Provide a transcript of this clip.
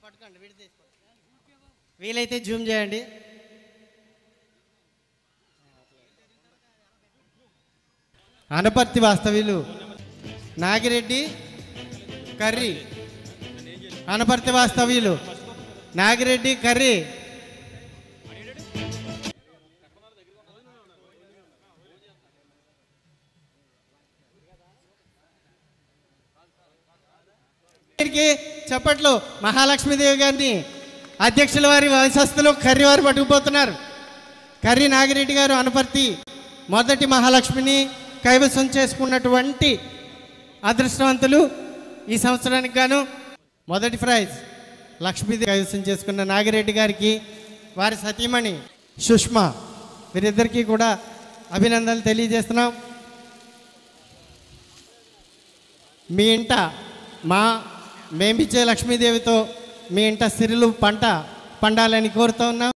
పట్టుకోండి, వీలైతే జూమ్ చేయండి. అనపర్తి వాస్తవ్యులు నాగిరెడ్డి కర్రీ. అనపర్తి వాస్తవ్యులు నాగిరెడ్డి కర్రీ. చెప్పట్లు మహాలక్ష్మీదేవి గారిని అధ్యక్షుల వారి వంశస్థులు కర్రీ వారు పట్టుకుపోతున్నారు. కర్రీ నాగిరెడ్డి గారు అనపర్తి మొదటి మహాలక్ష్మిని కైవసం చేసుకున్నటువంటి అదృష్టవంతులు. ఈ సంవత్సరానికి గాను మొదటి ప్రైజ్ లక్ష్మీదేవి కైవసం చేసుకున్న నాగిరెడ్డి గారికి వారి సతీమణి సుష్మా వీరిద్దరికీ కూడా అభినందనలు తెలియజేస్తున్నాం. మీ ఇంట మేమిచ్చే లక్ష్మీదేవితో మీ ఇంట సిరులు పండాలని కోరుతూ ఉన్నాం.